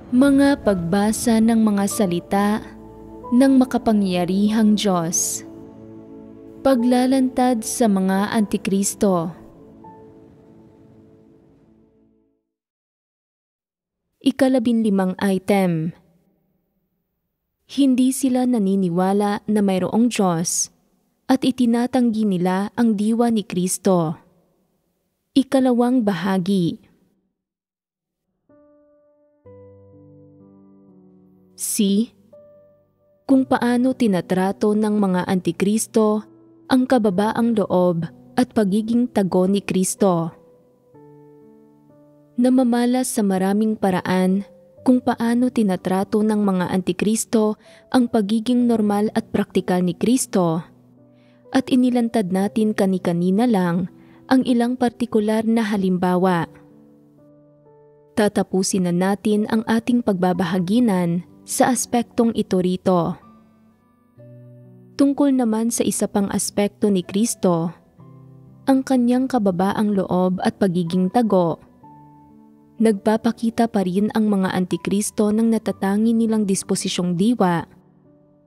Mga pagbasa ng mga salita ng makapangyarihang Diyos. Paglalantad sa mga Antikristo. Ika-15 item. Hindi sila naniniwala na mayroong Diyos at itinatanggi nila ang diwa ni Kristo. Ika-2 bahagi. C. Kung paano tinatrato ng mga Antikristo ang kababaang loob at pagiging tago ni Kristo. Namamalas sa maraming paraan kung paano tinatrato ng mga Antikristo ang pagiging normal at praktikal ni Kristo, at inilantad natin kani-kanina lang ang ilang partikular na halimbawa. Tatapusin na natin ang ating pagbabahaginan sa aspektong ito rito. Tungkol naman sa isa pang aspekto ni Kristo, ang kanyang kababaang loob at pagiging tago, nagpapakita pa rin ang mga Antikristo ng natatangi nilang disposisyong diwa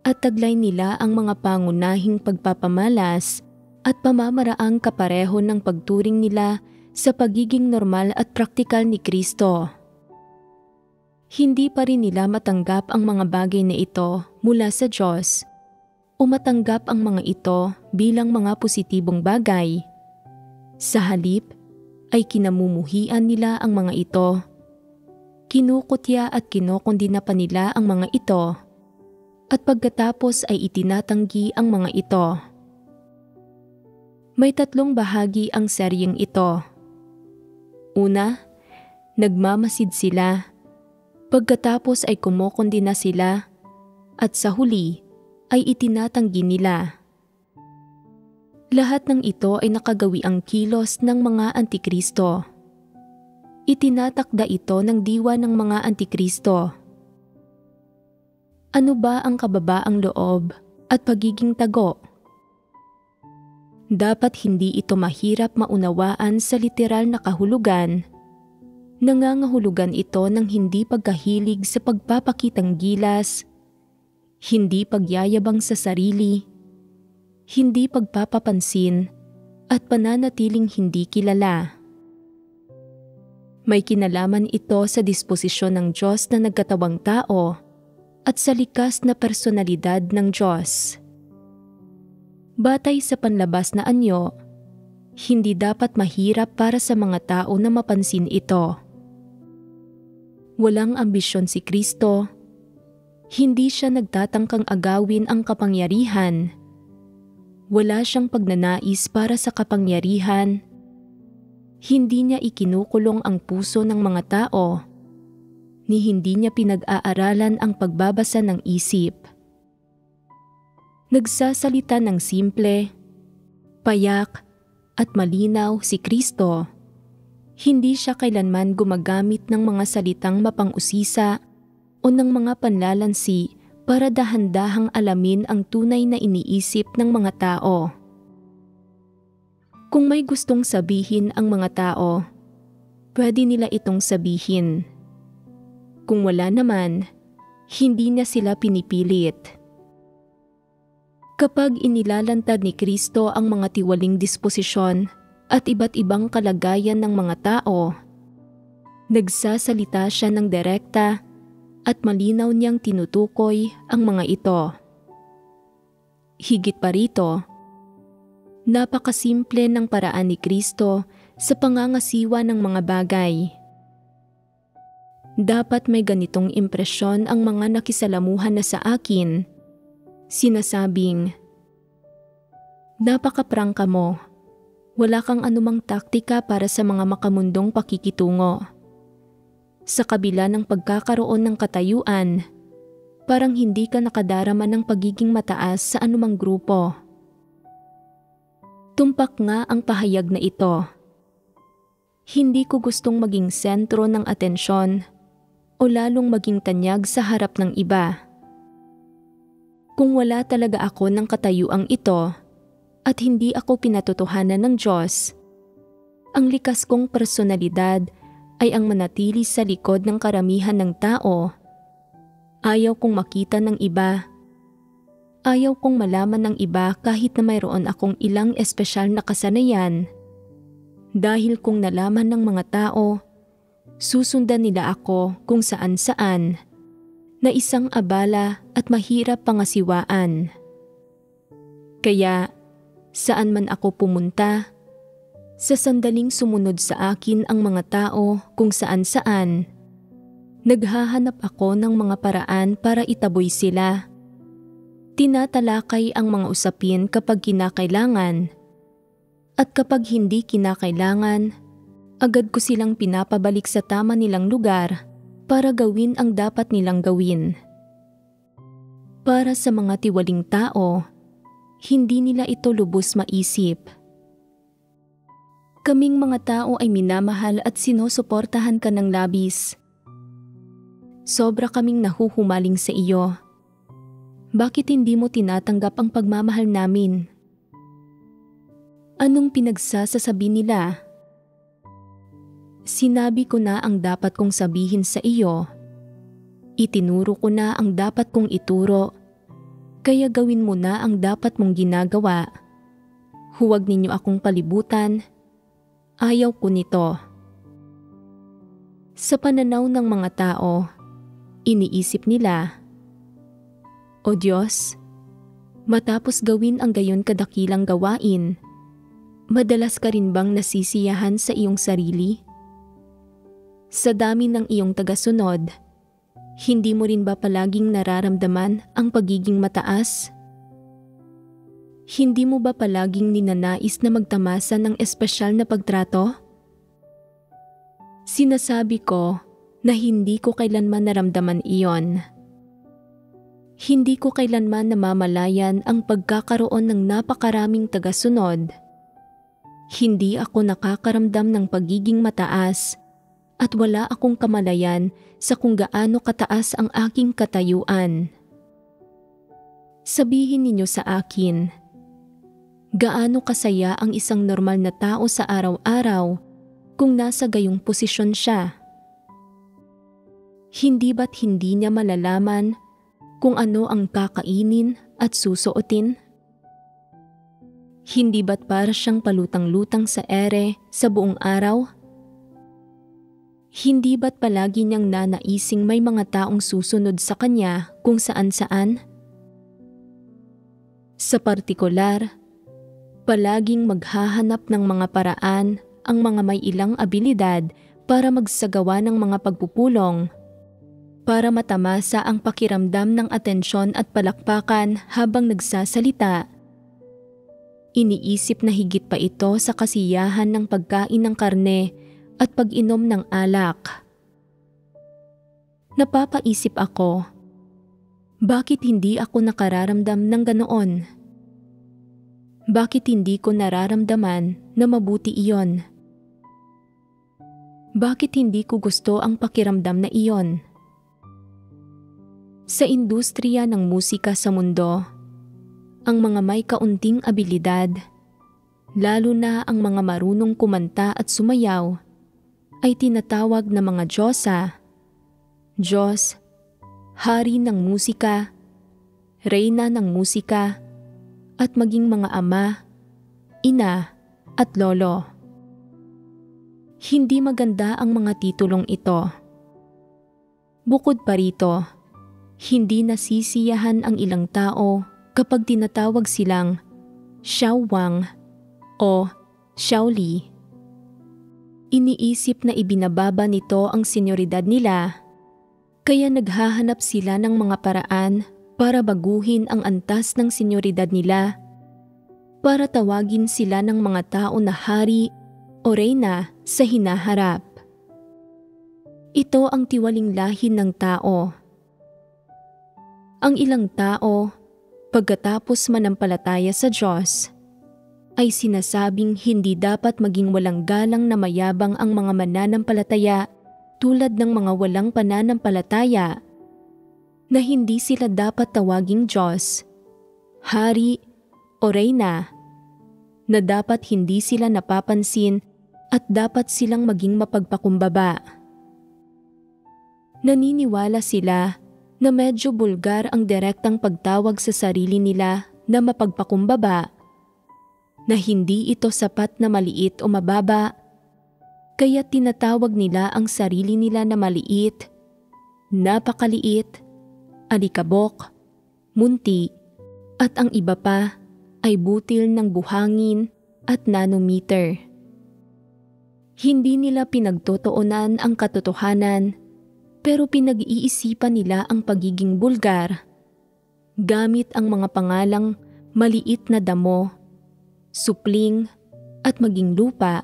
at taglay nila ang mga pangunahing pagpapamalas at pamamaraang kapareho ng pagturing nila sa pagiging normal at praktikal ni Kristo. Hindi pa rin nila matanggap ang mga bagay na ito mula sa Diyos o matanggap ang mga ito bilang mga positibong bagay. Sa halip ay kinamumuhian nila ang mga ito. Kinukutya at kinokondina pa nila ang mga ito at pagkatapos ay itinatanggi ang mga ito. May 3 bahagi ang seryeng ito. Una, nagmamasid sila. Pagkatapos ay kumokondina sila at sa huli ay itinatanggi nila. Lahat ng ito ay nakagawi ang kilos ng mga Antikristo. Itinatakda ito ng diwa ng mga Antikristo. Ano ba ang kababaang loob at pagiging tago? Dapat hindi ito mahirap maunawaan sa literal na kahulugan. Nangangahulugan ito ng hindi pagkahilig sa pagpapakitang gilas, hindi pagyayabang sa sarili, hindi pagpapapansin, at pananatiling hindi kilala. May kinalaman ito sa disposisyon ng Diyos na nagkatawang tao at sa likas na personalidad ng Diyos. Batay sa panlabas na anyo, hindi dapat mahirap para sa mga tao na mapansin ito. Walang ambisyon si Kristo. Hindi siya nagtatangkang agawin ang kapangyarihan. Wala siyang pagnanais para sa kapangyarihan. Hindi niya ikinukulong ang puso ng mga tao, ni hindi niya pinag-aaralan ang pagbabasa ng isip. Nagsasalita ng simple, payak, at malinaw si Kristo. Hindi siya kailanman gumagamit ng mga salitang mapang-usisa o ng mga panlalansi para dahan-dahang alamin ang tunay na iniisip ng mga tao. Kung may gustong sabihin ang mga tao, pwede nila itong sabihin. Kung wala naman, hindi niya sila pinipilit. Kapag inilalantad ni Kristo ang mga tiwaling disposisyon at iba't ibang kalagayan ng mga tao, nagsasalita siya ng direkta at malinaw niyang tinutukoy ang mga ito. Higit pa rito, napakasimple ng paraan ni Kristo sa pangangasiwa ng mga bagay. Dapat may ganitong impresyon ang mga nakisalamuhan na sa akin. Sinasabing, napakaprangka mo. Wala kang anumang taktika para sa mga makamundong pakikitungo. Sa kabila ng pagkakaroon ng katayuan, parang hindi ka nakadarama ng pagiging mataas sa anumang grupo. Tumpak nga ang pahayag na ito. Hindi ko gustong maging sentro ng atensyon o lalong maging tanyag sa harap ng iba. Kung wala talaga ako ng katayuang ito, at hindi ako pinatotohanan ng Diyos, ang likas kong personalidad ay ang manatili sa likod ng karamihan ng tao. Ayaw kong makita ng iba. Ayaw kong malaman ng iba kahit na mayroon akong ilang espesyal na kasanayan. Dahil kung nalaman ng mga tao, susundan nila ako kung saan-saan, na isang abala at mahirap pangasiwaan. Kaya, saan man ako pumunta, sa sandaling sumunod sa akin ang mga tao kung saan-saan, naghahanap ako ng mga paraan para itaboy sila. Tinatalakay ang mga usapin kapag kinakailangan, at kapag hindi kinakailangan, agad ko silang pinapabalik sa tama nilang lugar para gawin ang dapat nilang gawin. Para sa mga tiwaling tao, hindi nila ito lubos maisip. Kaming mga tao ay minamahal at sinusuportahan ka ng labis. Sobra kaming nahuhumaling sa iyo. Bakit hindi mo tinatanggap ang pagmamahal namin? Anong pinagsasasabi nila? Sinabi ko na ang dapat kong sabihin sa iyo. Itinuro ko na ang dapat kong ituro. Kaya gawin mo na ang dapat mong ginagawa. Huwag ninyo akong palibutan. Ayaw ko nito. Sa pananaw ng mga tao, iniisip nila, O Diyos, matapos gawin ang gayon kadakilang gawain, madalas ka rin bang nasisiyahan sa iyong sarili? Sa dami ng iyong tagasunod, hindi mo rin ba palaging nararamdaman ang pagiging mataas? Hindi mo ba palaging ninanais na magtamasa ng espesyal na pagtrato? Sinasabi ko na hindi ko kailanman naramdaman iyon. Hindi ko kailanman namamalayan ang pagkakaroon ng napakaraming tagasunod. Hindi ako nakakaramdam ng pagiging mataas at wala akong kamalayan sa kung gaano kataas ang aking katayuan. Sabihin ninyo sa akin, gaano kasaya ang isang normal na tao sa araw-araw kung nasa gayong posisyon siya? Hindi ba't hindi niya malalaman kung ano ang kakainin at susuotin? Hindi ba't para siyang palutang-lutang sa ere sa buong araw? Hindi ba't palagi niyang nanaising may mga taong susunod sa kanya kung saan-saan? Sa partikular, palaging maghahanap ng mga paraan ang mga may ilang abilidad para magsagawa ng mga pagpupulong, para matamasa ang pakiramdam ng atensyon at palakpakan habang nagsasalita. Iniisip na higit pa ito sa kasiyahan ng pagkain ng karne at pag-inom ng alak. Napapaisip ako, bakit hindi ako nakararamdam ng ganoon? Bakit hindi ko nararamdaman na mabuti iyon? Bakit hindi ko gusto ang pakiramdam na iyon? Sa industriya ng musika sa mundo, ang mga may kaunting abilidad, lalo na ang mga marunong kumanta at sumayaw, ay tinatawag na mga Diyosa, Diyos, Hari ng musika, Reyna ng musika, at maging mga ama, ina, at lolo. Hindi maganda ang mga titulong ito. Bukod pa rito, hindi nasisiyahan ang ilang tao kapag tinatawag silang Xiao Wang o Xiao Li. Iniisip na ibinababa nito ang senyoridad nila, kaya naghahanap sila ng mga paraan para baguhin ang antas ng senyoridad nila, para tawagin sila ng mga tao na hari o reyna sa hinaharap. Ito ang tiwaling lahi ng tao. Ang ilang tao, pagkatapos manampalataya sa Diyos, ay sinasabing hindi dapat maging walang galang na mayabang ang mga mananampalataya tulad ng mga walang pananampalataya, na hindi sila dapat tawaging Diyos, Hari o Reyna, na dapat hindi sila napapansin at dapat silang maging mapagpakumbaba. Naniniwala sila na medyo bulgar ang direktang pagtawag sa sarili nila na mapagpakumbaba, na hindi ito sapat na maliit o mababa, kaya tinatawag nila ang sarili nila na maliit, napakaliit, alikabok, munti, at ang iba pa ay butil ng buhangin at nanometer. Hindi nila pinagtotoonan ang katotohanan, pero pinag-iisipan nila ang pagiging bulgar gamit ang mga pangalang maliit na damo, supling at maging lupa,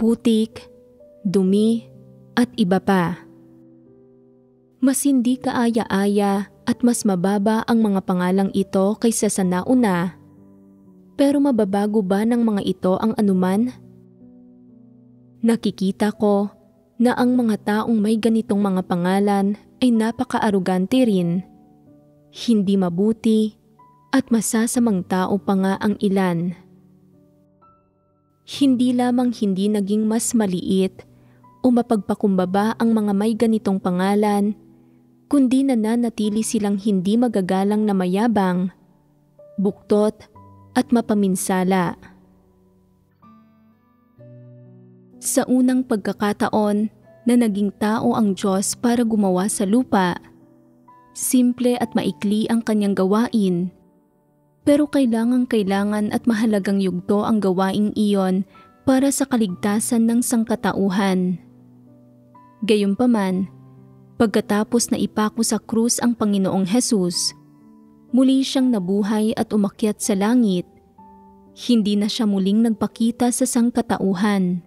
putik, dumi at iba pa. Mas hindi kaaya-aya at mas mababa ang mga pangalang ito kaysa sa nauna. Pero mababago ba ng mga ito ang anuman? Nakikita ko na ang mga taong may ganitong mga pangalan ay napaka-arugante rin. Hindi mabuti at masasamang tao pa nga ang ilan. Hindi lamang hindi naging mas maliit o mapagpakumbaba ang mga may ganitong pangalan, kundi nananatili silang hindi magagalang na mayabang, buktot at mapaminsala. Sa unang pagkakataon na naging tao ang Diyos para gumawa sa lupa, simple at maikli ang kanyang gawain, pero kailangan at mahalagang yugto ang gawaing iyon para sa kaligtasan ng sangkatauhan. Gayunpaman, pagkatapos na ipako sa krus ang Panginoong Hesus, muli siyang nabuhay at umakyat sa langit. Hindi na siya muling nagpakita sa sangkatauhan.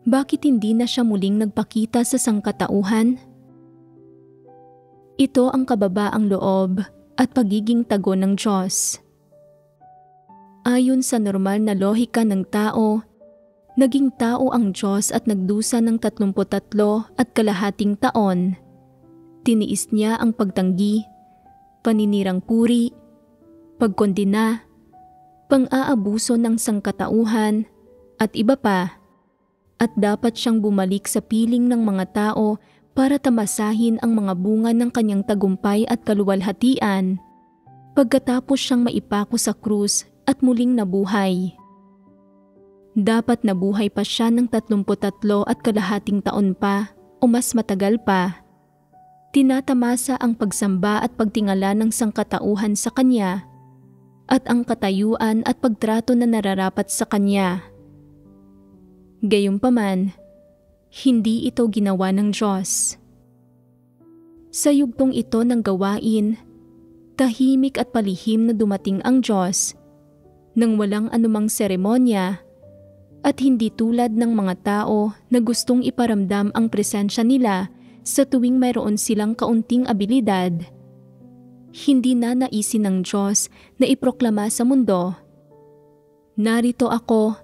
Bakit hindi na siya muling nagpakita sa sangkatauhan? Ito ang kababaang loob at pagiging tago ng Diyos. Ayon sa normal na lohika ng tao, naging tao ang Diyos at nagdusa ng 33.5 taon. Tiniis niya ang pagtanggi, paninirang puri, pagkondena, pang-aabuso ng sangkatauhan, at iba pa. At dapat siyang bumalik sa piling ng mga tao para tamasahin ang mga bunga ng kanyang tagumpay at kaluwalhatian, pagkatapos siyang maipako sa krus at muling nabuhay. Dapat nabuhay pa siya ng 33.5 taon pa o mas matagal pa. Tinatamasa ang pagsamba at pagtingala ng sangkatauhan sa kanya at ang katayuan at pagtrato na nararapat sa kanya. Gayunpaman, hindi ito ginawa ng Diyos. Sa yugtong ito ng gawain, tahimik at palihim na dumating ang Diyos nang walang anumang seremonya at hindi tulad ng mga tao na gustong iparamdam ang presensya nila sa tuwing mayroon silang kaunting abilidad. Hindi na naisin ng Diyos na iproklama sa mundo, "Narito ako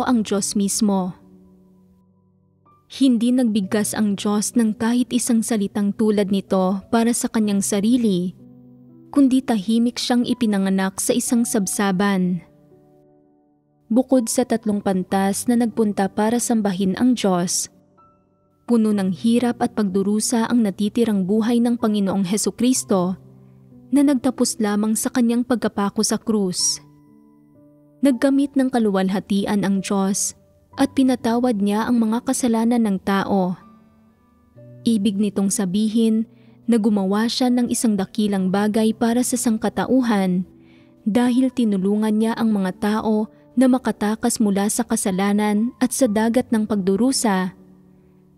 ang Diyos mismo." Hindi nagbigkas ang Diyos ng kahit isang salitang tulad nito para sa kanyang sarili, kundi tahimik siyang ipinanganak sa isang sabsaban. Bukod sa 3 pantas na nagpunta para sambahin ang Diyos, puno ng hirap at pagdurusa ang natitirang buhay ng Panginoong Hesukristo na nagtapos lamang sa kanyang pagkapako sa krus. Naggamit ng kaluwalhatian ang Diyos at pinatawad niya ang mga kasalanan ng tao. Ibig nitong sabihin na gumawa siya ng isang dakilang bagay para sa sangkatauhan dahil tinulungan niya ang mga tao na makatakas mula sa kasalanan at sa dagat ng pagdurusa,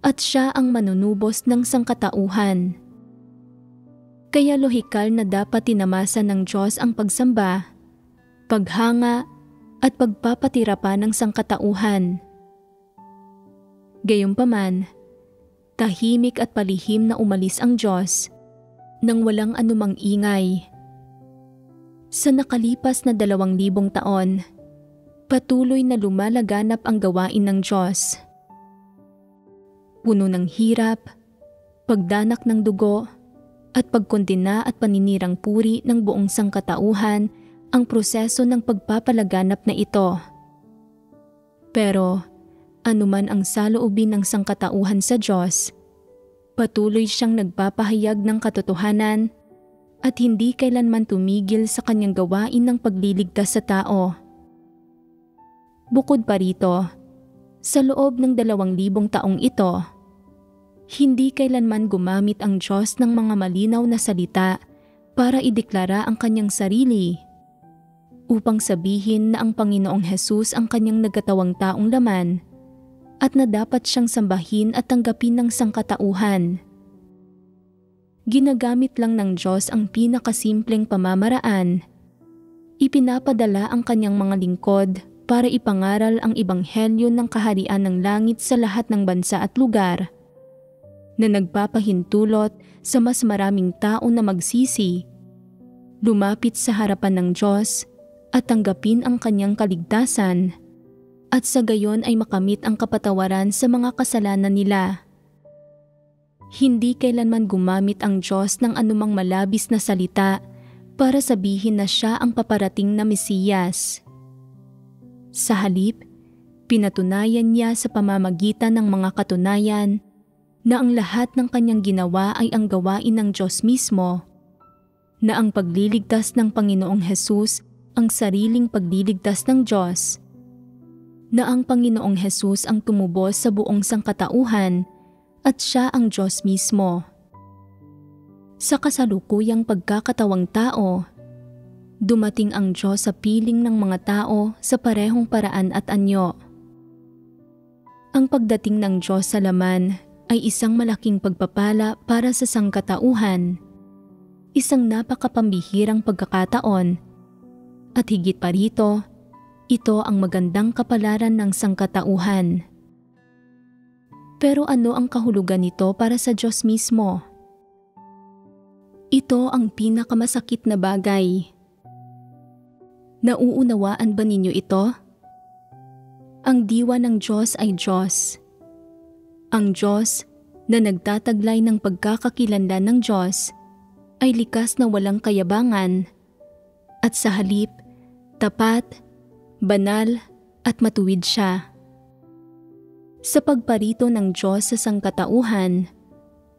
at siya ang manunubos ng sangkatauhan. Kaya lohikal na dapat tinamasa ng Diyos ang pagsamba, paghanga at pagpapatira pa ng sangkatauhan. Gayunpaman, tahimik at palihim na umalis ang Diyos nang walang anumang ingay. Sa nakalipas na 2,000 taon, patuloy na lumalaganap ang gawain ng Diyos. Puno ng hirap, pagdanak ng dugo, at pagkondena at paninirang puri ng buong sangkatauhan ang proseso ng pagpapalaganap na ito. Pero anuman ang saloobin ng sangkatauhan sa Diyos, patuloy siyang nagpapahayag ng katotohanan at hindi kailanman tumigil sa kanyang gawain ng pagliligtas sa tao. Bukod pa rito, sa loob ng 2,000 taong ito, hindi kailanman gumamit ang Diyos ng mga malinaw na salita para ideklara ang kanyang sarili, upang sabihin na ang Panginoong Hesus ang kanyang nagkatawang taong laman at na dapat siyang sambahin at tanggapin ng sangkatauhan. Ginagamit lang ng Diyos ang pinakasimpleng pamamaraan. Ipinapadala ang kanyang mga lingkod para ipangaral ang ebanghelyo ng kaharian ng langit sa lahat ng bansa at lugar, na nagpapahintulot sa mas maraming tao na magsisi, lumapit sa harapan ng Diyos at tanggapin ang kanyang kaligtasan, at sa gayon ay makamit ang kapatawaran sa mga kasalanan nila. Hindi kailanman gumamit ang Diyos ng anumang malabis na salita para sabihin na siya ang paparating na Mesiyas. Sa halip, pinatunayan niya sa pamamagitan ng mga katunayan na ang lahat ng kanyang ginawa ay ang gawain ng Diyos mismo, na ang pagliligtas ng Panginoong Hesus ang sariling pagliligtas ng Diyos, na ang Panginoong Hesus ang tumubos sa buong sangkatauhan at siya ang Diyos mismo. Sa kasalukuyang pagkakatawang tao, dumating ang Diyos sa piling ng mga tao sa parehong paraan at anyo. Ang pagdating ng Diyos sa laman ay isang malaking pagpapala para sa sangkatauhan, isang napakapambihirang pagkakataon, at higit pa rito, ito ang magandang kapalaran ng sangkatauhan. Pero ano ang kahulugan nito para sa Diyos mismo? Ito ang pinakamasakit na bagay. Nauunawaan ba ninyo ito? Ang diwa ng Diyos ay Diyos. Ang Diyos na nagtataglay ng pagkakakilanlan ng Diyos ay likas na walang kayabangan, at sa halip, tapat, banal at matuwid siya. Sa pagparito ng Diyos sa sangkatauhan,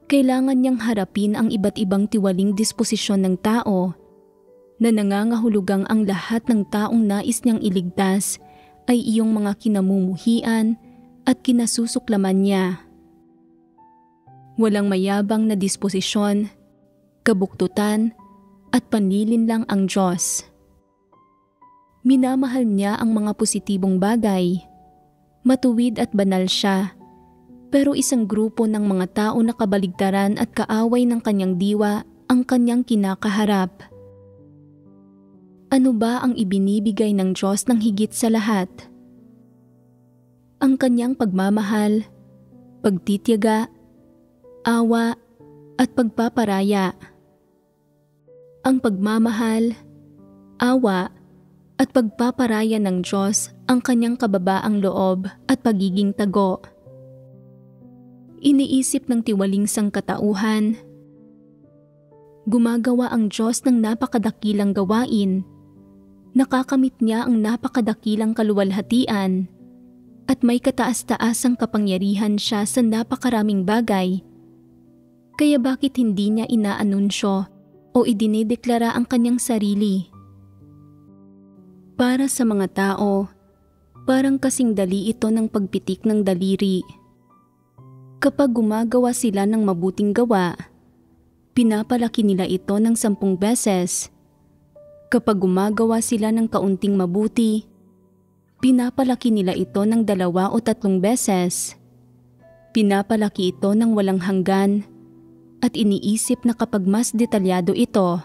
kailangan niyang harapin ang iba't ibang tiwaling disposisyon ng tao na nangangahulugang ang lahat ng taong nais niyang iligtas ay iyong mga kinamumuhian at kinasusuklaman niya. Walang mayabang na disposisyon, kabuktutan at panlilin lang ang Diyos. Minamahal niya ang mga positibong bagay. Matuwid at banal siya, pero isang grupo ng mga tao na kabaligtaran at kaaway ng kanyang diwa ang kanyang kinakaharap. Ano ba ang ibinibigay ng Diyos ng higit sa lahat? Ang kanyang pagmamahal, pagtitiyaga, awa at pagpaparaya. Ang pagmamahal, awa at pagpaparaya ng Diyos ang kanyang kababaang loob at pagiging tago. Iniisip ng tiwaling sangkatauhan, gumagawa ang Diyos ng napakadakilang gawain. Nakakamit niya ang napakadakilang kaluwalhatian at may kataas-taasang kapangyarihan siya sa napakaraming bagay. Kaya bakit hindi niya inaanunsyo o idinedeklara ang kanyang sarili? Para sa mga tao, parang kasing dali ito ng pagpitik ng daliri. Kapag gumagawa sila ng mabuting gawa, pinapalaki nila ito ng 10 beses. Kapag gumagawa sila ng kaunting mabuti, pinapalaki nila ito ng 2 o 3 beses. Pinapalaki ito ng walang hanggan at iniisip na kapag mas detalyado ito,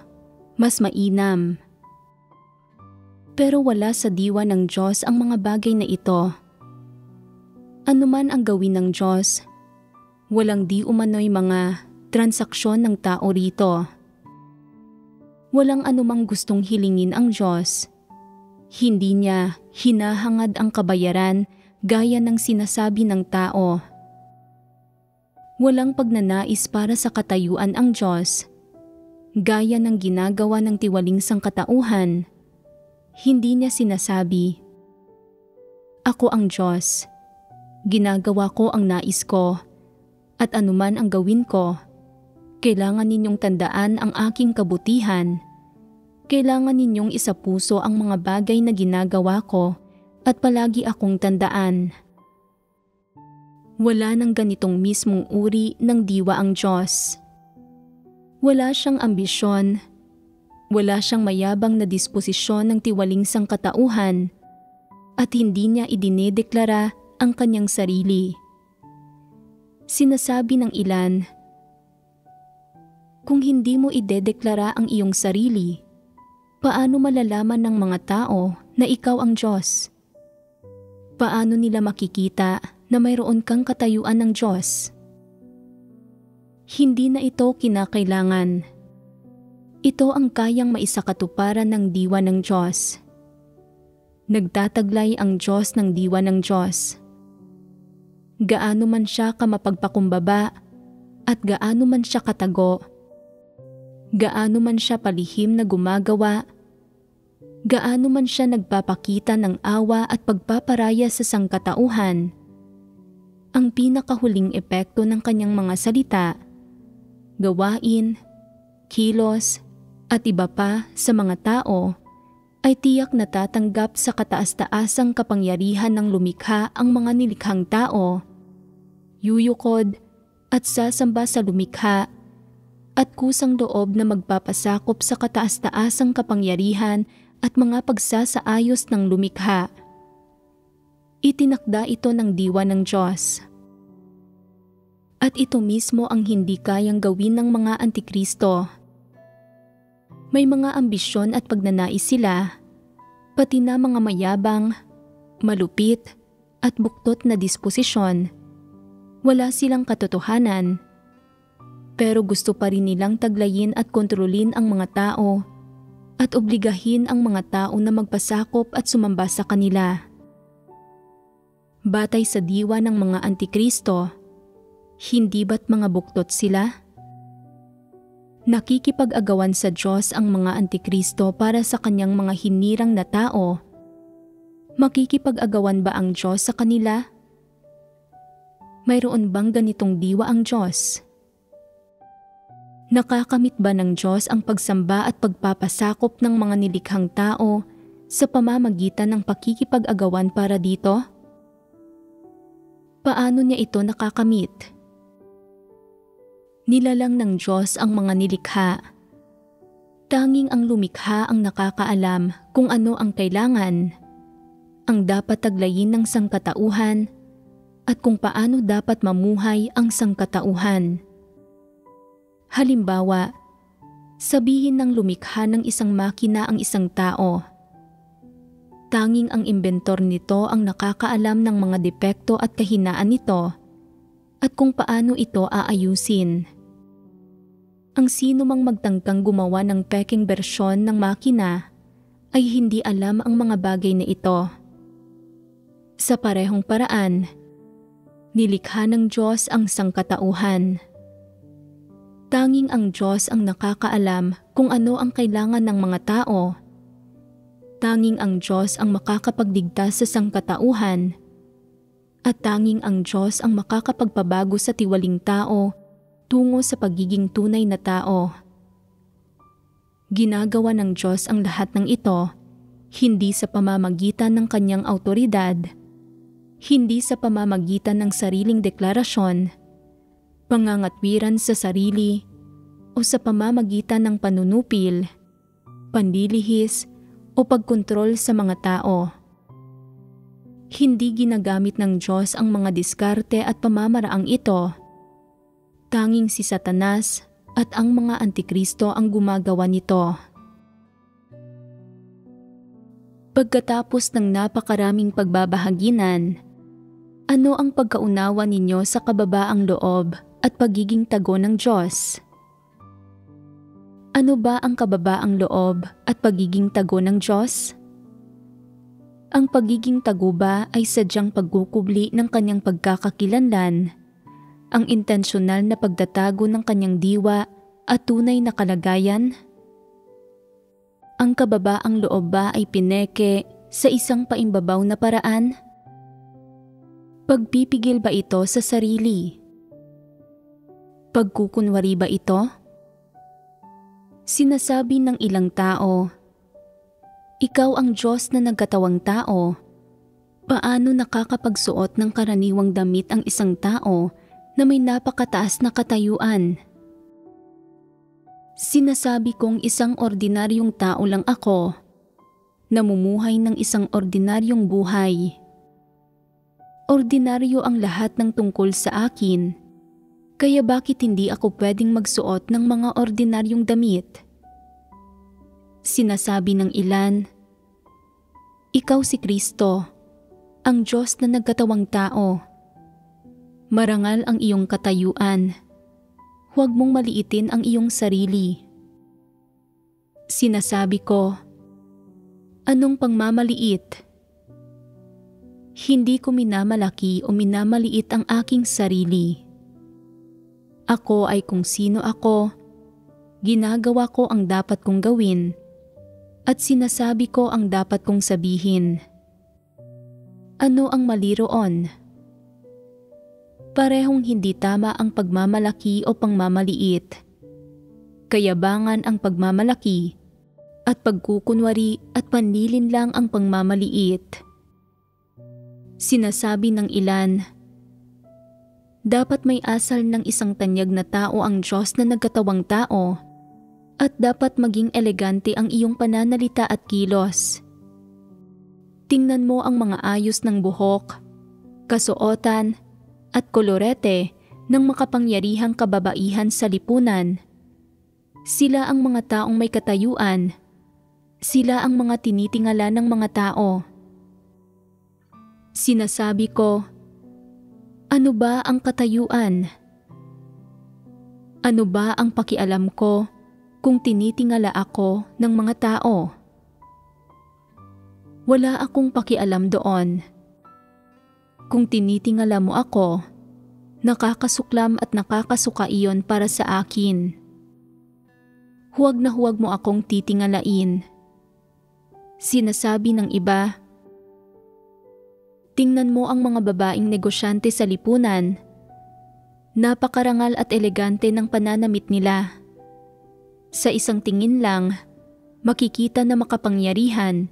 mas mainam. Pero wala sa diwa ng Diyos ang mga bagay na ito. Ano man ang gawin ng Diyos, walang di umano'y mga transaksyon ng tao rito. Walang anumang gustong hilingin ang Diyos. Hindi niya hinahangad ang kabayaran gaya ng sinasabi ng tao. Walang pagnanais para sa katayuan ang Diyos, gaya ng ginagawa ng tiwaling sangkatauhan. Hindi niya sinasabi, Ako ang Diyos. Ginagawa ko ang nais ko, at anuman ang gawin ko, kailangan ninyong tandaan ang aking kabutihan. Kailangan ninyong isapuso ang mga bagay na ginagawa ko at palagi akong tandaan. Wala nang ganitong mismong uri ng diwa ang Diyos. Wala siyang ambisyon, wala siyang mayabang na disposisyon ng tiwaling sangkatauhan, at hindi niya idinedeklara ang kanyang sarili. Sinasabi ng ilan, kung hindi mo idedeklara ang iyong sarili, paano malalaman ng mga tao na ikaw ang Diyos? Paano nila makikita na mayroon kang katayuan ng Diyos? Hindi na ito kinakailangan. Ito ang kayang maisakatuparan ng diwa ng Diyos. Nagtataglay ang Diyos ng diwa ng Diyos. Gaano man siya kamapagpakumbaba at gaano man siya katago, gaano man siya palihim na gumagawa, gaano man siya nagpapakita ng awa at pagpaparaya sa sangkatauhan, ang pinakahuling epekto ng kanyang mga salita, gawain, kilos, at iba pa sa mga tao ay tiyak na tatanggap sa kataas-taasang kapangyarihan ng lumikha ang mga nilikhang tao, yuyukod at sasamba sa lumikha, at kusang loob na magpapasakop sa kataas-taasang kapangyarihan at mga pagsasaayos ng lumikha. Itinakda ito ng diwa ng Diyos. At ito mismo ang hindi kayang gawin ng mga antikristo. May mga ambisyon at pagnanais sila, pati na mga mayabang, malupit at buktot na disposisyon. Wala silang katotohanan, pero gusto pa rin nilang taglayin at kontrolin ang mga tao at obligahin ang mga tao na magpasakop at sumamba sa kanila. Batay sa diwa ng mga antikristo, hindi ba't mga buktot sila? Nakikipag-agawan sa Diyos ang mga antikristo para sa kanyang mga hinirang na tao. Makikipag-agawan ba ang Diyos sa kanila? Mayroon bang ganitong diwa ang Diyos? Nakakamit ba ng Diyos ang pagsamba at pagpapasakop ng mga nilikhang tao sa pamamagitan ng pakikipag-agawan para dito? Paano niya ito nakakamit? Nilalang ng Diyos ang mga nilikha. Tanging ang lumikha ang nakakaalam kung ano ang kailangan, ang dapat taglayin ng sangkatauhan, at kung paano dapat mamuhay ang sangkatauhan. Halimbawa, sabihin ng lumikha ng isang makina ang isang tao. Tanging ang imbentor nito ang nakakaalam ng mga depekto at kahinaan nito at kung paano ito aayusin. Ang sino mang magtangkang gumawa ng peking bersyon ng makina ay hindi alam ang mga bagay na ito. Sa parehong paraan, nilikha ng Diyos ang sangkatauhan. Tanging ang Diyos ang nakakaalam kung ano ang kailangan ng mga tao. Tanging ang Diyos ang makakapagligtas sa sangkatauhan. At tanging ang Diyos ang makakapagpabago sa tiwaling tao tungo sa pagiging tunay na tao. Ginagawa ng Diyos ang lahat ng ito, hindi sa pamamagitan ng kanyang awtoridad, hindi sa pamamagitan ng sariling deklarasyon, pangangatwiran sa sarili, o sa pamamagitan ng panunupil, panlilihis, o pagkontrol sa mga tao. Hindi ginagamit ng Diyos ang mga diskarte at pamamaraang ito. Tanging si Satanas at ang mga antikristo ang gumagawa nito. Pagkatapos ng napakaraming pagbabahaginan, ano ang pagkaunawa ninyo sa kababaang loob at pagiging tago ng Diyos? Ano ba ang kababaang loob at pagiging tago ng Diyos? Ang pagiging tago ba ay sadyang pagkukubli ng kanyang pagkakakilanlan, ang intensyonal na pagtatago ng kanyang diwa at tunay na kalagayan? Ang kababaang loob ba ay pineke sa isang paimbabaw na paraan? Pagpipigil ba ito sa sarili? Pagkukunwari ba ito? Sinasabi ng ilang tao, "Ikaw ang Diyos na nagkatawang tao." Paano nakakapagsuot ng karaniwang damit ang isang tao na may napakataas na katayuan? Sinasabi kong isang ordinaryong tao lang ako, namumuhay ng isang ordinaryong buhay. Ordinaryo ang lahat ng tungkol sa akin, kaya bakit hindi ako pwedeng magsuot ng mga ordinaryong damit? Sinasabi ng ilan, "Ikaw si Kristo, ang Diyos na nagkatawang tao. Marangal ang iyong katayuan. Huwag mong maliitin ang iyong sarili." Sinasabi ko, anong pangmamaliit? Hindi ko minamalaki o minamaliit ang aking sarili. Ako ay kung sino ako, ginagawa ko ang dapat kong gawin, at sinasabi ko ang dapat kong sabihin. Ano ang mali roon? Parehong hindi tama ang pagmamalaki o pangmamaliit. Kayabangan ang pagmamalaki, at pagkukunwari at panlilin lang ang pangmamaliit. Sinasabi ng ilan, dapat may asal ng isang tanyag na tao ang Diyos na nagkatawang tao, at dapat maging elegante ang iyong pananalita at kilos. Tingnan mo ang mga ayos ng buhok, kasuotan, at kolorete ng makapangyarihang kababaihan sa lipunan. Sila ang mga taong may katayuan. Sila ang mga tinitingala ng mga tao. Sinasabi ko, ano ba ang katayuan? Ano ba ang pakialam ko kung tinitingala ako ng mga tao? Wala akong pakialam doon. Kung tinitingala mo ako, nakakasuklam at nakakasuka iyon para sa akin. Huwag na huwag mo akong titingalain. Sinasabi ng iba, tingnan mo ang mga babaeng negosyante sa lipunan. Napakarangal at elegante ng pananamit nila. Sa isang tingin lang, makikita na makapangyarihan,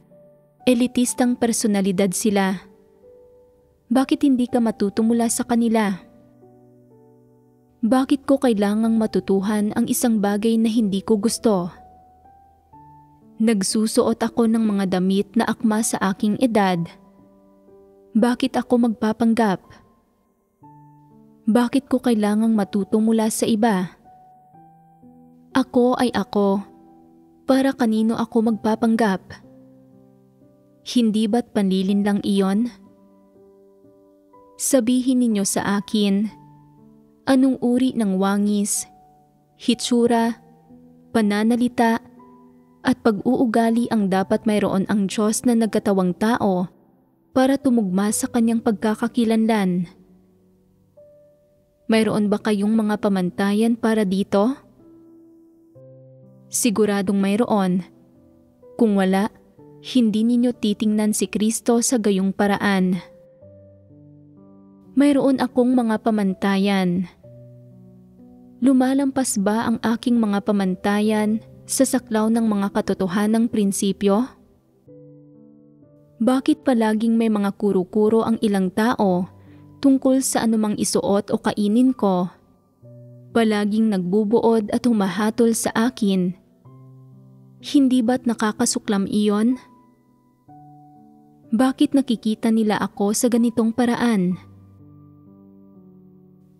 elitistang personalidad sila. Bakit hindi ka matuto mula sa kanila? Bakit ko kailangang matutuhan ang isang bagay na hindi ko gusto? Nagsusuot ako ng mga damit na akma sa aking edad. Bakit ako magpapanggap? Bakit ko kailangang matuto mula sa iba? Ako ay ako. Para kanino ako magpapanggap? Hindi ba't panlilin lang iyon? Sabihin ninyo sa akin, anong uri ng wangis, hitsura, pananalita, at pag-uugali ang dapat mayroon ang Diyos na nagkatawang tao para tumugma sa kanyang pagkakakilanlan? Mayroon ba kayong mga pamantayan para dito? Siguradong mayroon. Kung wala, hindi ninyo titingnan si Kristo sa gayong paraan. Mayroon akong mga pamantayan. Lumalampas ba ang aking mga pamantayan sa saklaw ng mga katotohanang prinsipyo? Bakit palaging may mga kuro-kuro ang ilang tao tungkol sa anumang isuot o kainin ko? Palaging nagbubuod at humahatol sa akin. Hindi ba't nakakasuklam iyon? Bakit nakikita nila ako sa ganitong paraan?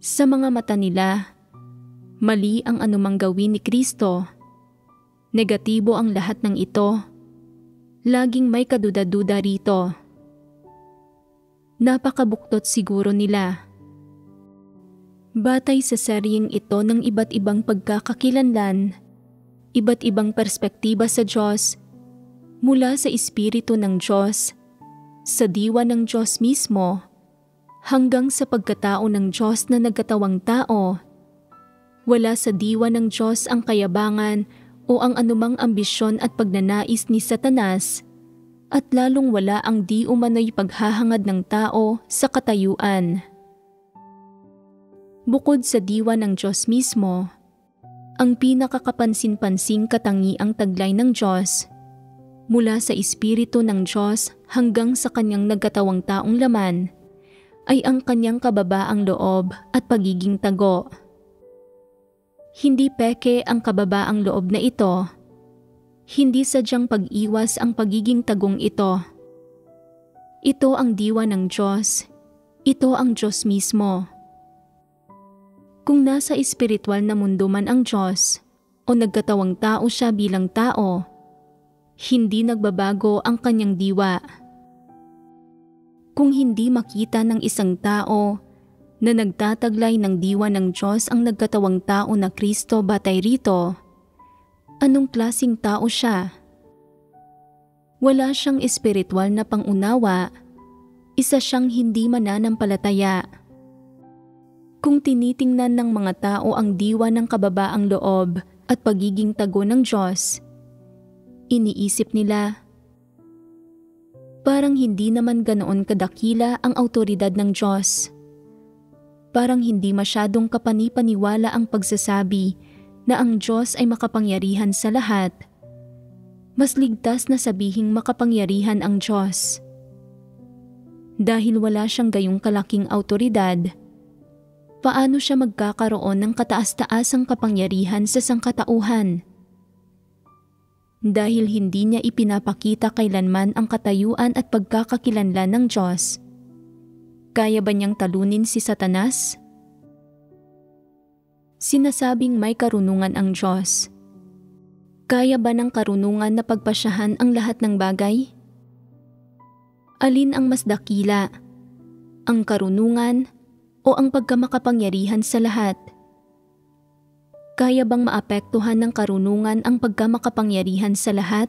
Sa mga mata nila, mali ang anumang gawin ni Kristo. Negatibo ang lahat ng ito. Laging may kaduda-duda rito. Napakabuktot siguro nila. Batay sa seryeng ito ng iba't ibang pagkakakilanlan, iba't ibang perspektiba sa Diyos, mula sa Espiritu ng Diyos, sa diwa ng Diyos mismo, hanggang sa pagkatao ng Diyos na nagkatawang tao. Wala sa diwa ng Diyos ang kayabangan o ang anumang ambisyon at pagnanais ni Satanas at lalong wala ang di umano'y paghahangad ng tao sa katayuan. Bukod sa diwa ng Diyos mismo, ang pinakakapansin-pansing katangiang taglay ng Diyos mula sa Espiritu ng Diyos hanggang sa kanyang nagkatawang taong laman ay ang kanyang kababaang loob at pagiging tago. Hindi peke ang kababaang loob na ito. Hindi sadyang pag-iwas ang pagiging tagong ito. Ito ang diwa ng Diyos. Ito ang Diyos mismo. Kung nasa espiritual na mundo man ang Diyos o nagkatawang tao siya bilang tao, hindi nagbabago ang kanyang diwa. Kung hindi makita ng isang tao na nagtataglay ng diwa ng Diyos ang nagkatawang tao na Kristo batay rito, anong klaseng tao siya? Wala siyang espiritual na pangunawa, isa siyang hindi mananampalataya. Kung tinitingnan ng mga tao ang diwa ng kababaang loob at pagiging tago ng Diyos, iniisip nila, parang hindi naman ganoon kadakila ang awtoridad ng Diyos. Parang hindi masyadong kapanipaniwala ang pagsasabi na ang Diyos ay makapangyarihan sa lahat. Mas ligtas na sabihing makapangyarihan ang Diyos. Dahil wala siyang gayong kalaking awtoridad, paano siya magkakaroon ng kataas-taasang kapangyarihan sa sangkatauhan? Dahil hindi niya ipinapakita kailanman ang katayuan at pagkakakilanlan ng Diyos, kaya ba niyang talunin si Satanas? Sinasabing may karunungan ang Diyos. Kaya ba ng karunungan na pagpasyahan ang lahat ng bagay? Alin ang mas dakila? Ang karunungan o ang pagkamakapangyarihan sa lahat? Kaya bang maapektuhan ng karunungan ang pagkamakapangyarihan sa lahat?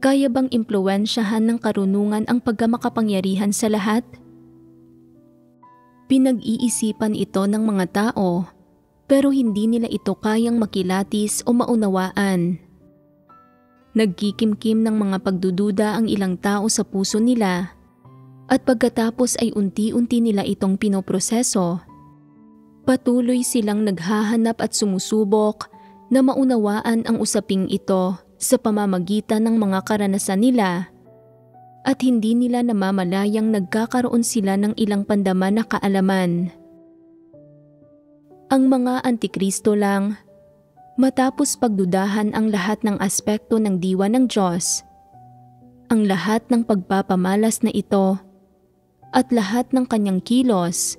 Kaya bang impluwensyahan ng karunungan ang pagkamakapangyarihan sa lahat? Pinag-iisipan ito ng mga tao, pero hindi nila ito kayang makilatis o maunawaan. Nagkikimkim ng mga pagdududa ang ilang tao sa puso nila, at pagkatapos ay unti-unti nila itong pinoproseso. Patuloy silang naghahanap at sumusubok na maunawaan ang usaping ito sa pamamagitan ng mga karanasan nila, at hindi nila namamalayang nagkakaroon sila ng ilang pandaman na kaalaman. Ang mga antikristo lang, matapos pagdudahan ang lahat ng aspekto ng diwa ng Diyos, ang lahat ng pagpapamalas na ito, at lahat ng kanyang kilos,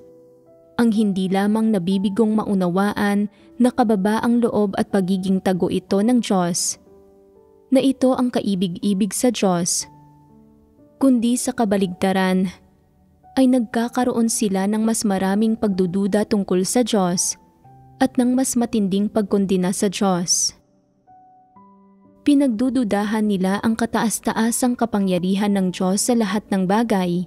ang hindi lamang nabibigong maunawaan na kababaang loob at pagiging tago ito ng Diyos, na ito ang kaibig-ibig sa Diyos, kundi sa kabaligtaran ay nagkakaroon sila ng mas maraming pagdududa tungkol sa Diyos at ng mas matinding pagkondena sa Diyos. Pinagdududahan nila ang kataas-taasang kapangyarihan ng Diyos sa lahat ng bagay.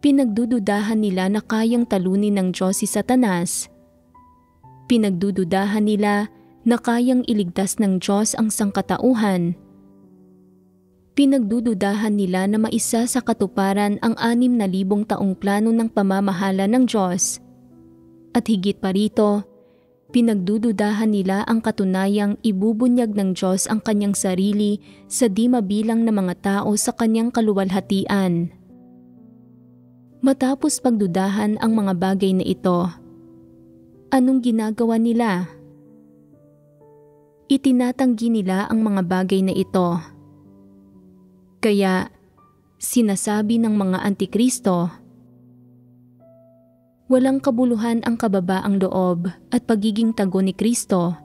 Pinagdududahan nila na kayang talunin ng Diyos si Satanas. Pinagdududahan nila na kayang iligtas ng Diyos ang sangkatauhan. Pinagdududahan nila na maisa sa katuparan ang 6,000 taong plano ng pamamahala ng Diyos. At higit pa rito, pinagdududahan nila ang katunayang ibubunyag ng Diyos ang kanyang sarili sa di mabilang na mga tao sa kanyang kaluwalhatian. Matapos pagdudahan ang mga bagay na ito, anong ginagawa nila? Itinatanggi nila ang mga bagay na ito. Kaya, sinasabi ng mga antikristo, walang kabuluhan ang kababaang loob at pagiging tago ni Kristo.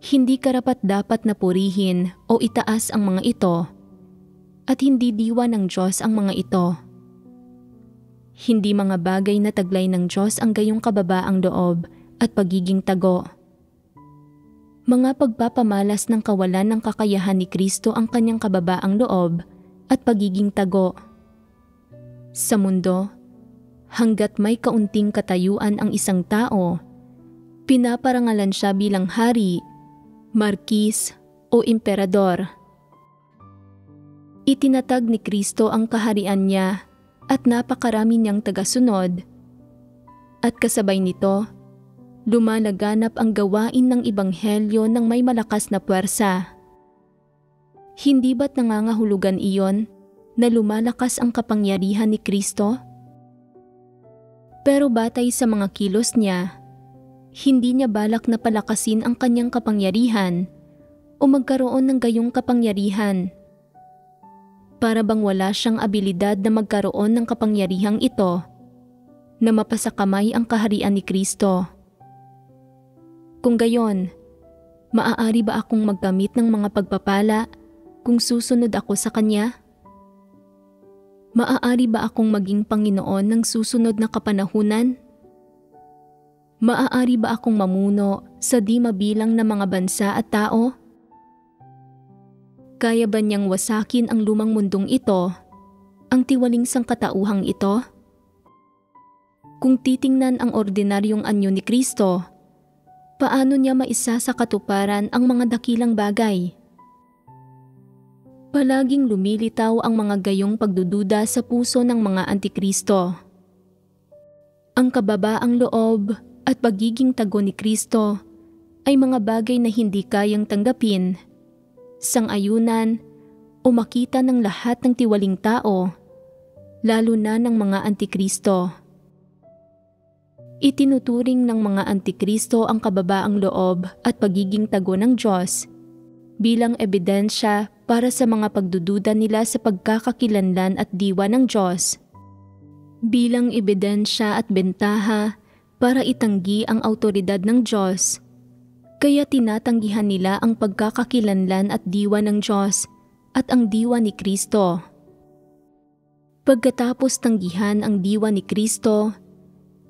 Hindi karapat-dapat na purihin o itaas ang mga ito, at hindi diwa ng Diyos ang mga ito. Hindi mga bagay na taglay ng Diyos ang gayong kababaang loob at pagiging tago. Mga pagpapamalas ng kawalan ng kakayahan ni Kristo ang kanyang kababaang loob at pagiging tago. Sa mundo, hanggat may kaunting katayuan ang isang tao, pinaparangalan siya bilang hari, markis o emperador. Itinatag ni Kristo ang kaharian niya at napakarami niyang tagasunod. At kasabay nito, lumalaganap ang gawain ng Ebanghelyo ng may malakas na puwersa. Hindi ba't nangangahulugan iyon na lumalakas ang kapangyarihan ni Kristo? Pero batay sa mga kilos niya, hindi niya balak na palakasin ang kanyang kapangyarihan o magkaroon ng gayong kapangyarihan. Para bang wala siyang abilidad na magkaroon ng kapangyarihang ito na mapasakamay ang kaharian ni Kristo. Kung gayon, maaari ba akong magkamit ng mga pagpapala kung susunod ako sa Kanya? Maaari ba akong maging Panginoon ng susunod na kapanahunan? Maaari ba akong mamuno sa di mabilang na mga bansa at tao? Kaya ba niyang wasakin ang lumang mundong ito, ang tiwaling sangkatauhang ito? Kung titingnan ang ordinaryong anyo ni Kristo, paano niya maisa sa katuparan ang mga dakilang bagay? Palaging lumilitaw ang mga gayong pagdududa sa puso ng mga antikristo. Ang kababaang loob at pagiging tago ni Kristo ay mga bagay na hindi kayang tanggapin, sang-ayunan o makita ng lahat ng tiwaling tao, lalo na ng mga antikristo. Itinuturing ng mga antikristo ang kababaang loob at pagiging tago ng Diyos bilang ebidensya para sa mga pagdududa nila sa pagkakakilanlan at diwa ng Diyos, bilang ebidensya at bentaha para itanggi ang autoridad ng Diyos. Kaya tinatanggihan nila ang pagkakakilanlan at diwa ng Diyos at ang diwa ni Kristo. Pagkatapos tanggihan ang diwa ni Kristo,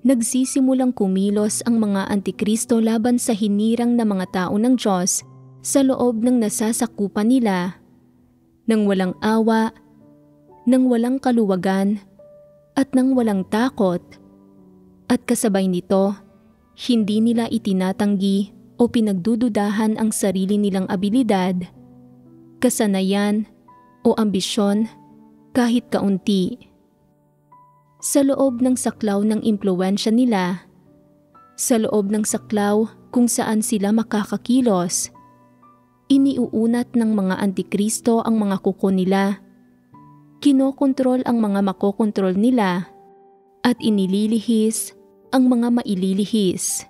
nagsisimulang kumilos ang mga antikristo laban sa hinirang na mga tao ng Diyos sa loob ng nasasakupan nila, nang walang awa, nang walang kaluwagan, at nang walang takot. At kasabay nito, hindi nila itinatanggi o pinagdududahan ang sarili nilang abilidad, kasanayan o ambisyon kahit kaunti. Sa loob ng saklaw ng impluwensya nila, sa loob ng saklaw kung saan sila makakakilos, iniuunat ng mga antikristo ang mga kuko nila, kinokontrol ang mga makokontrol nila, at inililihis ang mga maililihis.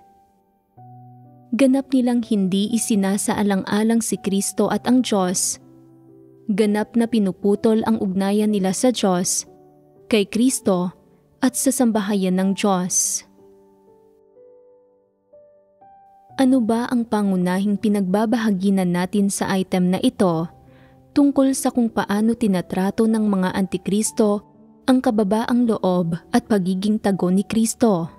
Ganap nilang hindi isinasaalang-alang si Kristo at ang Diyos. Ganap na pinuputol ang ugnayan nila sa Diyos, kay Kristo at sa sambahayan ng Diyos. Ano ba ang pangunahing pinagbabahaginan natin sa item na ito tungkol sa kung paano tinatrato ng mga antikristo ang kababaang loob at pagiging tago ni Kristo?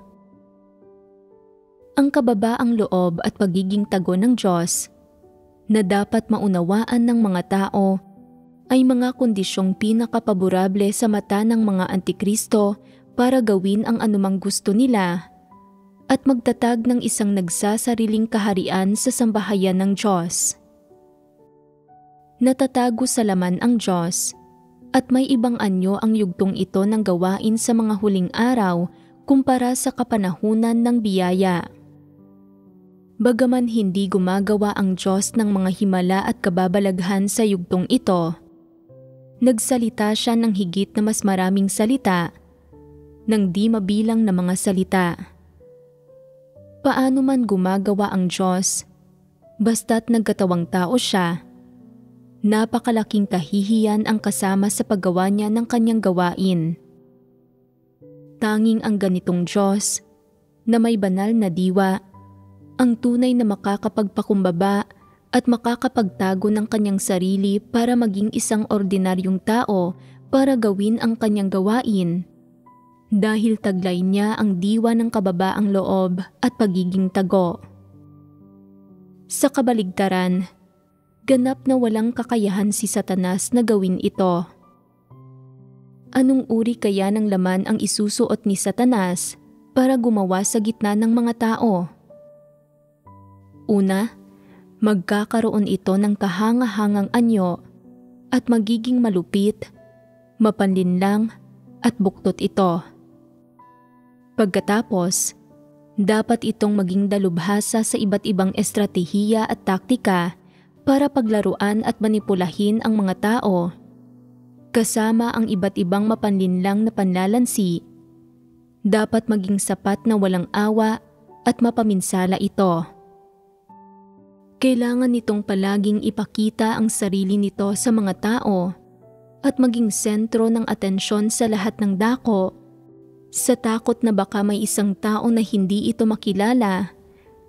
Ang kababaang loob at pagiging tago ng Diyos na dapat maunawaan ng mga tao ay mga kondisyong pinakapaborable sa mata ng mga antikristo para gawin ang anumang gusto nila at magtatag ng isang nagsasariling kaharian sa sambahayan ng Diyos. Natatago sa laman ang Diyos at may ibang anyo ang yugtong ito ng gawain sa mga huling araw kumpara sa kapanahunan ng biyaya. Bagaman hindi gumagawa ang Diyos ng mga himala at kababalaghan sa yugtong ito, nagsalita siya ng higit na mas maraming salita, ng di mabilang na mga salita. Paano man gumagawa ang Diyos, basta't nagkatawang tao siya, napakalaking kahihiyan ang kasama sa paggawa niya ng kanyang gawain. Tanging ang ganitong Diyos, na may banal na diwa, ang tunay na makakapagpakumbaba at makakapagtago ng kanyang sarili para maging isang ordinaryong tao para gawin ang kanyang gawain. Dahil taglay niya ang diwa ng kababaang loob at pagiging tago. Sa kabaligtaran, ganap na walang kakayahan si Satanas na gawin ito. Anong uri kaya ng laman ang isusuot ni Satanas para gumawa sa gitna ng mga tao? Una, magkakaroon ito ng kahangahangang anyo at magiging malupit, mapanlinlang at buktot ito. Pagkatapos, dapat itong maging dalubhasa sa iba't ibang estratehiya at taktika para paglaruan at manipulahin ang mga tao, kasama ang iba't ibang mapanlinlang na panlalansi. Dapat maging sapat na walang awa at mapaminsala ito. Kailangan nitong palaging ipakita ang sarili nito sa mga tao at maging sentro ng atensyon sa lahat ng dako, sa takot na baka may isang tao na hindi ito makilala,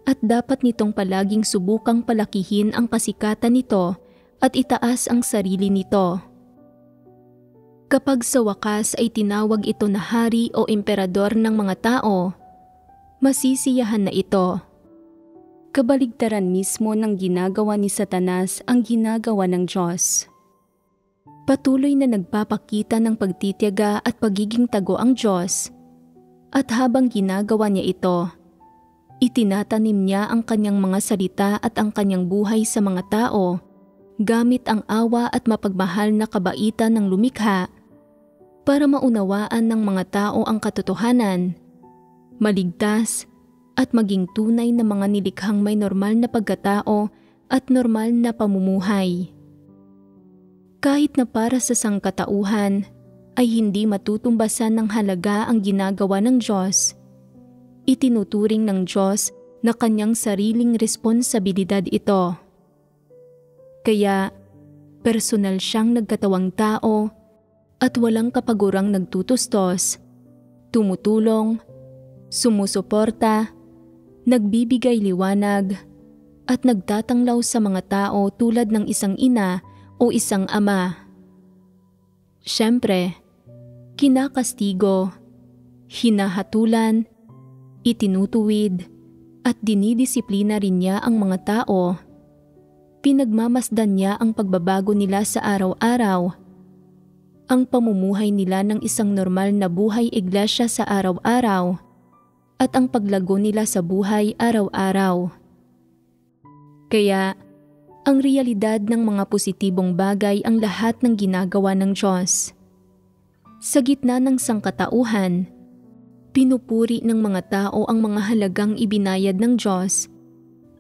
at dapat nitong palaging subukang palakihin ang kasikatan nito at itaas ang sarili nito. Kapag sa wakas ay tinawag ito na hari o emperador ng mga tao, masisiyahan na ito. Kabaligtaran mismo ng ginagawa ni Satanas ang ginagawa ng Diyos. Patuloy na nagpapakita ng pagtitiyaga at pagiging tago ang Diyos, at habang ginagawa niya ito, itinatanim niya ang kanyang mga salita at ang kanyang buhay sa mga tao gamit ang awa at mapagmahal na kabaitan ng lumikha para maunawaan ng mga tao ang katotohanan, maligtas at maging tunay na mga nilikhang may normal na pagkatao at normal na pamumuhay. Kahit na para sa sangkatauhan ay hindi matutumbasan ng halaga ang ginagawa ng Diyos, itinuturing ng Diyos na kanyang sariling responsibilidad ito. Kaya, personal siyang nagkatawang tao at walang kapagurang nagtutustos, tumutulong, sumusuporta, nagbibigay liwanag, at nagtatanglaw sa mga tao tulad ng isang ina o isang ama. Siyempre, kinakastigo, hinahatulan, itinutuwid, at dinidisiplina rin niya ang mga tao. Pinagmamasdan niya ang pagbabago nila sa araw-araw, ang pamumuhay nila ng isang normal na buhay iglesia sa araw-araw, at ang paglago nila sa buhay araw-araw. Kaya, ang realidad ng mga positibong bagay ang lahat ng ginagawa ng Diyos. Sa gitna ng sangkatauhan, pinupuri ng mga tao ang mga halagang ibinayad ng Diyos,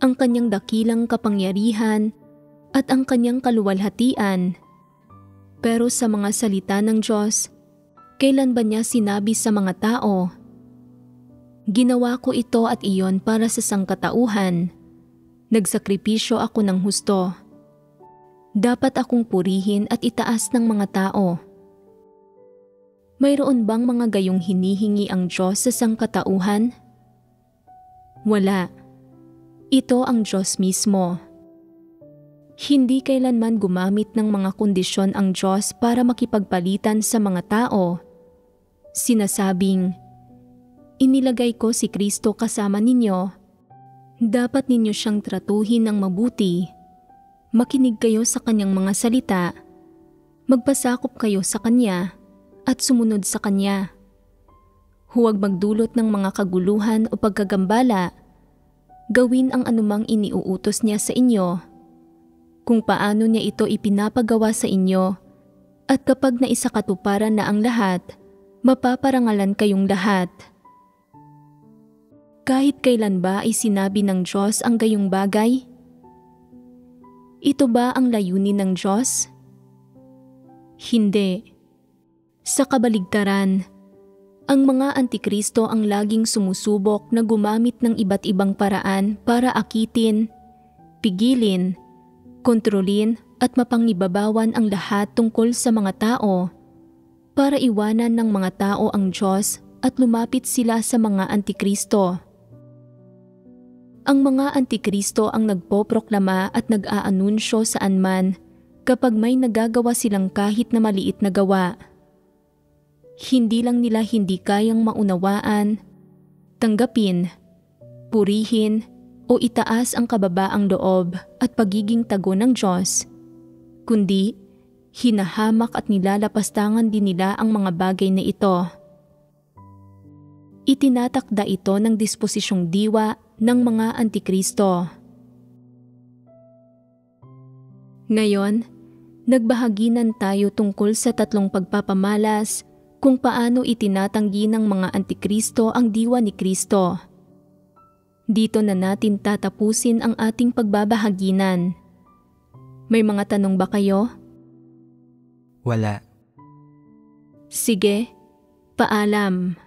ang kanyang dakilang kapangyarihan at ang kanyang kaluwalhatian. Pero sa mga salita ng Diyos, kailan ba niya sinabi sa mga tao, "Ginawa ko ito at iyon para sa sangkatauhan. Nagsakripisyo ako ng husto. Dapat akong purihin at itaas ng mga tao." Mayroon bang mga gayong hinihingi ang Diyos sa sangkatauhan? Wala. Ito ang Diyos mismo. Hindi kailanman gumamit ng mga kondisyon ang Diyos para makipagpalitan sa mga tao. Sinasabing, "Inilagay ko si Kristo kasama ninyo. Dapat ninyo siyang tratuhin ng mabuti. Makinig kayo sa kanyang mga salita. Magpasakop kayo sa kanya at sumunod sa kanya. Huwag magdulot ng mga kaguluhan o pagkagambala. Gawin ang anumang iniuutos niya sa inyo. Kung paano niya ito ipinapagawa sa inyo, at kapag naisakatuparan na ang lahat, mapaparangalan kayong lahat." Kahit kailan ba ay sinabi ng Diyos ang gayong bagay? Ito ba ang layunin ng Diyos? Hindi. Sa kabaligtaran, ang mga antikristo ang laging sumusubok na gumamit ng iba't ibang paraan para akitin, pigilin, kontrolin at mapangibabawan ang lahat tungkol sa mga tao para iwanan ng mga tao ang Diyos at lumapit sila sa mga antikristo. Ang mga antikristo ang nagpoproklama at nag-aanunsyo saan man kapag may nagagawa silang kahit na maliit na gawa. Hindi lang nila hindi kayang maunawaan, tanggapin, purihin o itaas ang kababaang loob at pagiging tago ng Diyos, kundi hinahamak at nilalapastangan din nila ang mga bagay na ito. Itinatakda ito ng disposisyong diwa ng mga antikristo. Ngayon, Nagbahaginan tayo tungkol sa tatlong pagpapamalas kung paano itinatanggi ng mga Antikristo ang diwa ni Kristo. Dito na natin tatapusin ang ating pagbabahaginan. May mga tanong ba kayo? Wala. Sige, paalam.